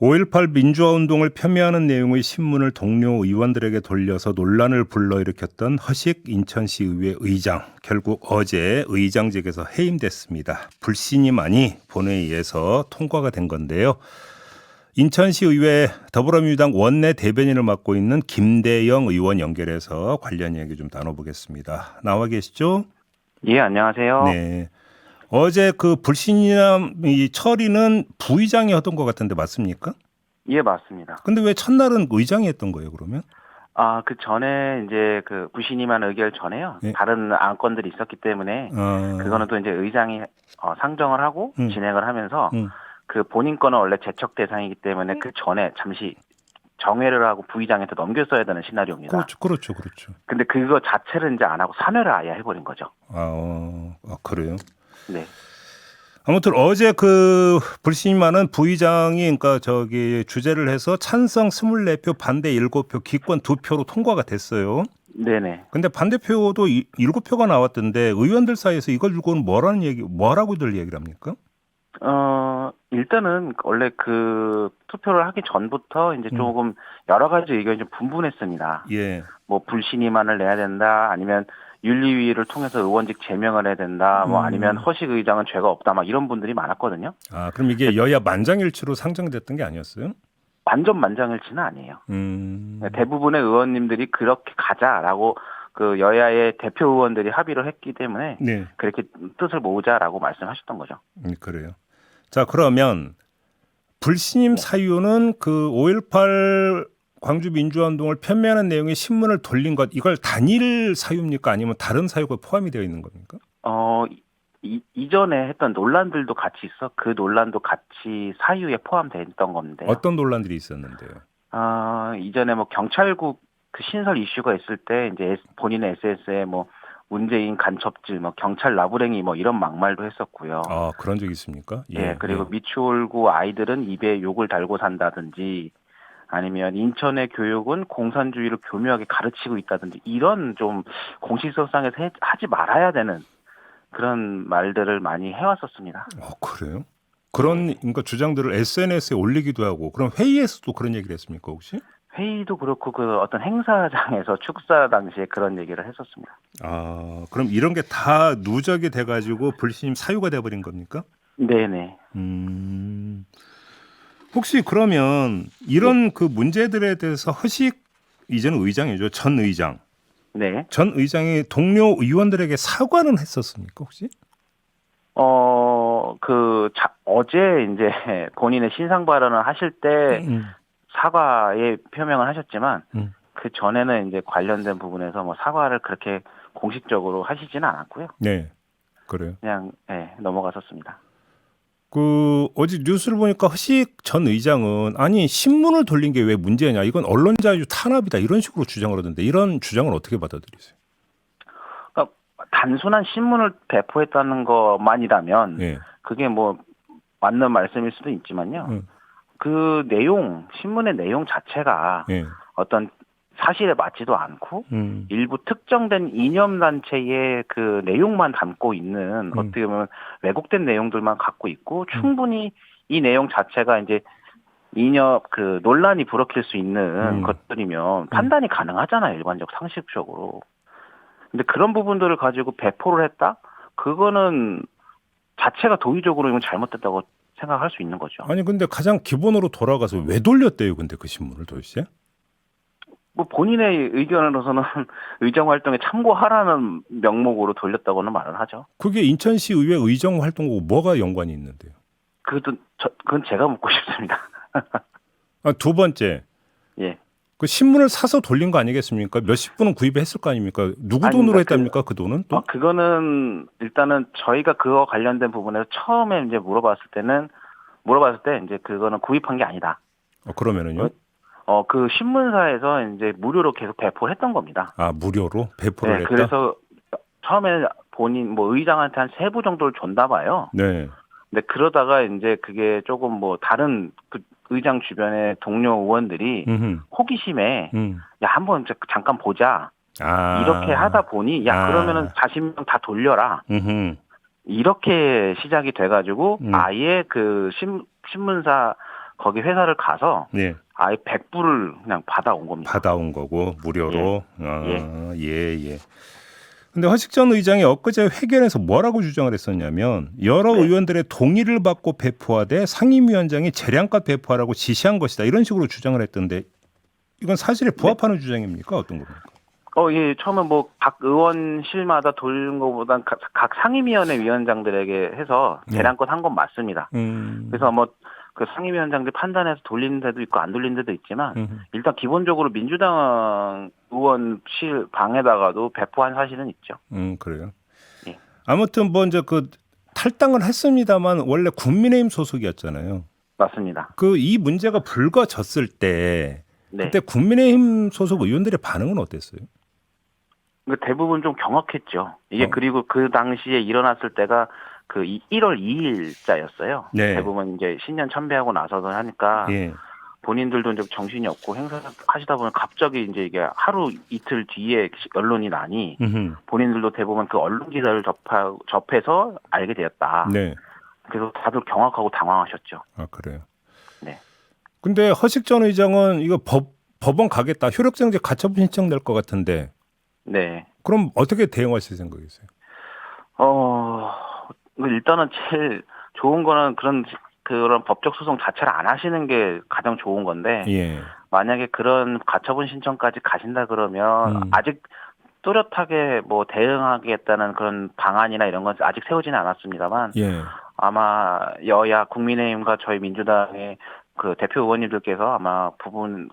5.18 민주화 운동을 폄훼하는 내용의 신문을 동료 의원들에게 돌려서 논란을 불러일으켰던 허식 인천시의회 의장, 결국 어제 의장직에서 해임됐습니다. 불신임안이 본회의에서 통과가 된 건데요. 인천시의회 더불어민주당 원내 대변인을 맡고 있는 김대영 의원 연결해서 관련 이야기 좀 나눠보겠습니다. 나와 계시죠? 예, 안녕하세요. 네. 어제 그 불신임 이 처리는 부의장이 하던 것 같은데 맞습니까? 예, 맞습니다. 근데 왜 첫날은 의장이 했던 거예요, 그러면? 그 전에 이제 그 부신임안 의결 전에요. 네. 다른 안건들이 있었기 때문에 그거는 또 이제 의장이 상정을 하고 진행을 하면서 그 본인 거는 원래 제척 대상이기 때문에 그 전에 잠시 정회를 하고 부의장한테 넘겼어야 되는 시나리오입니다. 그렇죠. 근데 그거 자체를 이제 안 하고 3회를 아예 해버린 거죠. 그래요? 네. 아무튼 어제 그 불신임안은 부의장이 그러니까 주재를 해서 찬성 24표, 반대 7표, 기권 2표로 통과가 됐어요. 네네. 근데 반대표도 7표가 나왔던데 의원들 사이에서 이걸 두고는 뭐라고들 얘기를 합니까? 일단은 원래 그 투표를 하기 전부터 이제 조금 여러 가지 의견이 좀 분분했습니다. 예. 뭐 불신임안을 내야 된다, 아니면 윤리위를 통해서 의원직 제명을 해야 된다, 뭐 아니면 허식 의장은 죄가 없다, 막 이런 분들이 많았거든요. 그럼 이게 여야 만장일치로 상정됐던 게 아니었어요? 완전 만장일치는 아니에요. 대부분의 의원님들이 그렇게 가자라고 그 여야의 대표 의원들이 합의를 했기 때문에 네. 그렇게 뜻을 모으자라고 말씀하셨던 거죠. 그래요. 자, 그러면 불신임 사유는 그 5.18 광주 민주화운동을 폄훼하는 내용의 신문을 돌린 것, 이걸 단일 사유입니까? 아니면 다른 사유가 포함이 되어 있는 겁니까? 이전에 했던 논란들도 같이 있어 그 논란도 같이 사유에 포함되어 있던 건데요. 어떤 논란들이 있었는데요? 이전에 뭐 경찰국 그 신설 이슈가 있을 때 이제 본인의 SNS에 뭐 문재인 간첩질, 뭐 경찰 나부랭이 뭐 이런 막말도 했었고요. 그런 적 있습니까? 예, 그리고 미추홀구 아이들은 입에 욕을 달고 산다든지, 아니면 인천의 교육은 공산주의를 교묘하게 가르치고 있다든지, 이런 좀 공식석상에서 하지 말아야 되는 그런 말들을 많이 해왔었습니다. 그래요? 그러니까 주장들을 SNS에 올리기도 하고, 그럼 회의에서도 그런 얘기를 했습니까, 혹시? 회의도 그렇고 그 어떤 행사장에서 축사 당시에 그런 얘기를 했었습니다. 그럼 이런 게 다 누적이 돼가지고 불신임 사유가 돼버린 겁니까? 네네. 혹시 그러면 이런 그 문제들에 대해서 허식, 이제는 의장이죠, 전 의장. 네. 전 의장이 동료 의원들에게 사과는 했었습니까, 혹시? 어제 이제 본인의 신상 발언을 하실 때 사과의 표명을 하셨지만, 그 전에는 이제 관련된 부분에서 뭐 사과를 그렇게 공식적으로 하시지는 않았고요. 네, 그래요. 그냥 넘어갔었습니다. 어제 뉴스를 보니까 허식 전 의장은 아니 신문을 돌린 게 왜 문제냐, 이건 언론 자유 탄압이다, 이런 식으로 주장을 하던데 이런 주장을 어떻게 받아들이세요? 그러니까 단순한 신문을 배포했다는 것만이라면 그게 뭐 맞는 말씀일 수도 있지만요. 그 내용, 신문의 내용 자체가 어떤 사실에 맞지도 않고 일부 특정된 이념단체의 그 내용만 담고 있는 어떻게 보면 왜곡된 내용들만 갖고 있고, 충분히 이 내용 자체가 이제 그 논란이 불어킬 수 있는 것들이면 판단이 가능하잖아요, 일반적 상식적으로. 근데 그런 부분들을 가지고 배포를 했다? 그거는 자체가 도의적으로 이건 잘못됐다고 생각할 수 있는 거죠. 아니 근데 가장 기본으로 돌아가서 왜 돌렸대요, 근데 그 신문을 도대체? 뭐 본인의 의견으로서는 의정 활동에 참고하라는 명목으로 돌렸다고는 말을 하죠. 그게 인천시 의회 의정 활동하고 뭐가 연관이 있는데요? 그건 제가 묻고 싶습니다. 두 번째. 예. 그 신문을 사서 돌린 거 아니겠습니까? 몇십 분은 구입했을 거 아닙니까? 누구 돈으로 했답니까? 그 돈은 또? 그거는 일단은 저희가 그거 관련된 부분에서 처음에 이제 물어봤을 때 이제 그거는 구입한 게 아니다. 그러면은요? 그 신문사에서 이제 무료로 계속 배포를 했던 겁니다. 무료로 배포를 했다? 그래서 처음에 본인 뭐 의장한테 한 3부 정도를 줬나 봐요. 네. 근데 그러다가 이제 그게 조금 뭐 다른 그 의장 주변의 동료 의원들이 호기심에 야, 한번 잠깐 보자. 이렇게 하다 보니 그러면은 40명 다 돌려라. 이렇게 시작이 돼가지고 아예 그 신문사 거기 회사를 가서 예. 아예 100불을 그냥 받아온 겁니다. 받아온 거고 무료로. 예. 예. 근데 허식 전 의장이 엊그제 회견에서 뭐라고 주장을 했었냐면 여러 네. 의원들의 동의를 받고 배포하되 상임위원장이 재량껏 배포하라고 지시한 것이다. 이런 식으로 주장을 했던데 이건 사실에 부합하는 주장입니까? 어떤 겁니까? 예. 처음에 뭐 각 의원실마다 돌리는 것보단 각 상임위원회 위원장들에게 해서 재량껏 한 건 맞습니다. 그래서 뭐 그 상임위원장들 판단해서 돌리는 데도 있고 안 돌리는 데도 있지만 일단 기본적으로 민주당 의원실 방에다가도 배포한 사실은 있죠. 그래요. 예. 아무튼 뭐 이제 그 탈당을 했습니다만 원래 국민의힘 소속이었잖아요. 맞습니다. 그 이 문제가 불거졌을 때 네. 그때 국민의힘 소속 의원들의 반응은 어땠어요? 대부분 좀 경악했죠. 이게 그리고 그 당시에 일어났을 때가 그 1월 2일자였어요. 네. 대부분 이제 신년 참배하고 나서도 하니까 예. 본인들도 좀 정신이 없고 행사하시다 보면 갑자기 이제 이게 하루 이틀 뒤에 언론이 나니 본인들도 대부분 그 언론 기사를 접해서 알게 되었다. 네. 그래서 다들 경악하고 당황하셨죠. 아, 그래요. 네. 근데 허식 전 의장은 이거 법원 가겠다. 효력정지 가처분 신청 낼 것 같은데. 네. 그럼 어떻게 대응하실 생각이세요? 일단은 제일 좋은 거는 그런 법적 소송 자체를 안 하시는 게 가장 좋은 건데 예. 만약에 그런 가처분 신청까지 가신다 그러면 아직 뚜렷하게 뭐 대응하겠다는 그런 방안이나 이런 건 아직 세우지는 않았습니다만 예. 아마 여야 국민의힘과 저희 민주당의 그 대표 의원님들께서 아마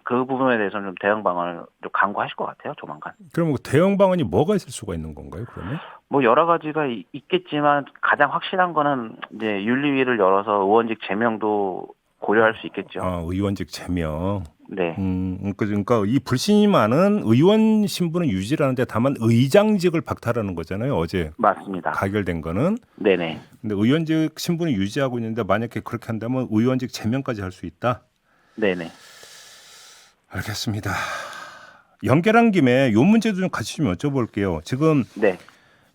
그 부분에 대해서는 좀 대응 방안을 좀 강구하실 것 같아요, 조만간. 그럼 대응 방안이 뭐가 있을 수가 있는 건가요, 그러면? 뭐 여러 가지가 있겠지만 가장 확실한 거는 이제 윤리위를 열어서 의원직 제명도 고려할 수 있겠죠. 의원직 제명. 네. 그러니까 이 불신이 많은 의원 신분은 유지하는데 다만 의장직을 박탈하는 거잖아요. 어제 맞습니다. 가결된 거는. 네네. 근데 의원직 신분을 유지하고 있는데 만약에 그렇게 한다면 의원직 제명까지 할 수 있다. 네네. 알겠습니다. 연결한 김에 요 문제도 좀 같이 좀 여쭤볼게요. 지금 네.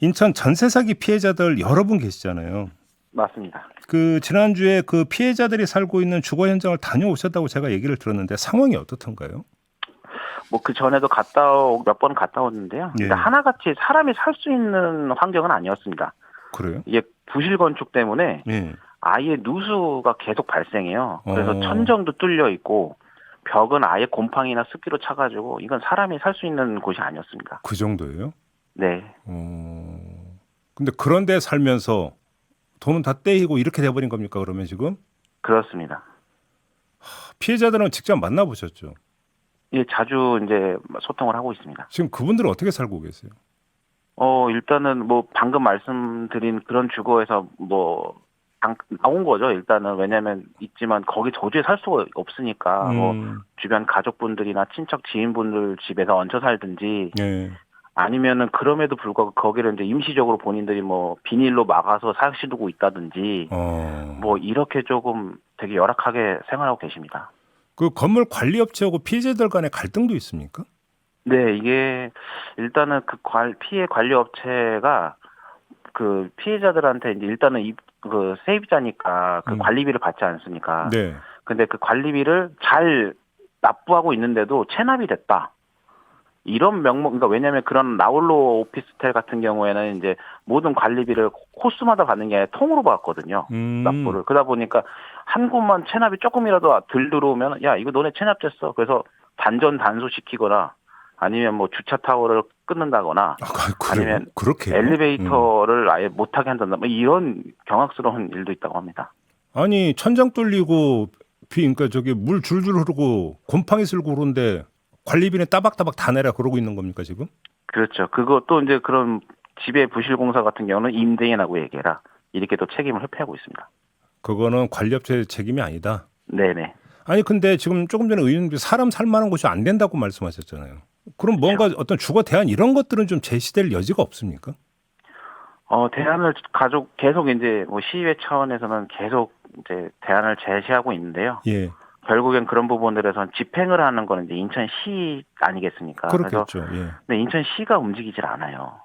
인천 전세 사기 피해자들 여러 분 계시잖아요. 맞습니다. 그 지난주에 그 피해자들이 살고 있는 주거 현장을 다녀오셨다고 제가 얘기를 들었는데 상황이 어떻던가요? 뭐 그 전에도 몇 번 갔다 왔는데요. 예. 하나같이 사람이 살 수 있는 환경은 아니었습니다. 그래요? 이게 부실 건축 때문에 예. 아예 누수가 계속 발생해요. 그래서 어. 천정도 뚫려 있고 벽은 아예 곰팡이나 습기로 차가지고 이건 사람이 살 수 있는 곳이 아니었습니다. 그 정도예요? 네. 근데 그런 데 살면서 돈은 다 떼이고 이렇게 돼버린 겁니까, 그러면 지금? 그렇습니다. 피해자들은 직접 만나보셨죠? 예, 자주 이제 소통을 하고 있습니다. 지금 그분들은 어떻게 살고 계세요? 일단은 뭐 방금 말씀드린 그런 주거에서 뭐 나온 거죠. 일단은 왜냐하면 있지만 거기 도저히 살 수가 없으니까 뭐 주변 가족분들이나 친척 지인분들 집에서 얹혀 살든지 네. 아니면은 그럼에도 불구하고 거기를 이제 임시적으로 본인들이 뭐 비닐로 막아서 사시두고 있다든지 뭐 이렇게 조금 되게 열악하게 생활하고 계십니다. 그 건물 관리업체하고 피해자들 간의 갈등도 있습니까? 네, 이게 일단은 그 피해 관리 업체가 그 피해자들한테 이제 일단은 그 세입자니까 그 관리비를 받지 않습니까? 네. 근데 그 관리비를 잘 납부하고 있는데도 체납이 됐다. 이런 그러니까 왜냐하면 그런 나홀로 오피스텔 같은 경우에는 이제 모든 관리비를 코스마다 받는 게 아니라 통으로 받거든요. 납부를. 그러다 보니까 한 곳만 체납이 조금이라도 덜 들어오면 야, 이거 너네 체납됐어. 그래서 단순시키거나 아니면 뭐 주차 타워를 끊는다거나 아니면 그렇게요? 엘리베이터를 아예 못하게 한다거나 뭐 이런 경악스러운 일도 있다고 합니다. 아니 천장 뚫리고 그러니까 저기 물 줄줄 흐르고 곰팡이 쓸고 그런데 관리비는 따박따박 다 내라 그러고 있는 겁니까 지금? 그렇죠. 그것도 이제 그런 집의 부실공사 같은 경우는 임대인하고 얘기해라. 이렇게 또 책임을 회피하고 있습니다. 그거는 관리업체 책임이 아니다. 네네. 아니 근데 지금 조금 전에 의원님이 사람 살 만한 곳이 안 된다고 말씀하셨잖아요. 그럼 뭔가 그렇죠. 어떤 주거 대안 이런 것들은 좀 제시될 여지가 없습니까? 대안을 계속 이제 뭐 시의회 차원에서는 계속 이제 대안을 제시하고 있는데요. 예. 결국엔 그런 부분들에선 집행을 하는 거는 이제 인천시 아니겠습니까? 그렇겠죠. 예. 근데 인천시가 움직이질 않아요.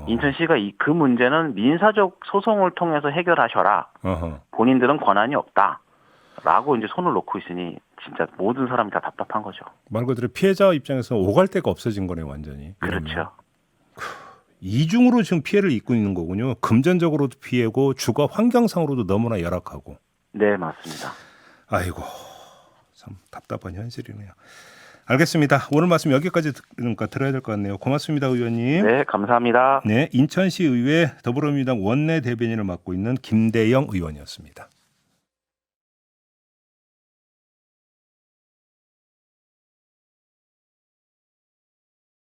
인천시가 그 문제는 민사적 소송을 통해서 해결하셔라. 본인들은 권한이 없다. 라고 이제 손을 놓고 있으니 진짜 모든 사람이 다 답답한 거죠. 말 그대로 피해자 입장에서 오갈 데가 없어진 거네요, 완전히. 그렇죠. 이중으로 지금 피해를 입고 있는 거군요. 금전적으로도 피해고 주거 환경상으로도 너무나 열악하고. 네, 맞습니다. 아이고, 참 답답한 현실이네요. 알겠습니다. 오늘 말씀 여기까지 들어야 될 것 같네요. 고맙습니다, 의원님. 네, 감사합니다. 네, 인천시 의회 더불어민주당 원내 대변인을 맡고 있는 김대영 의원이었습니다.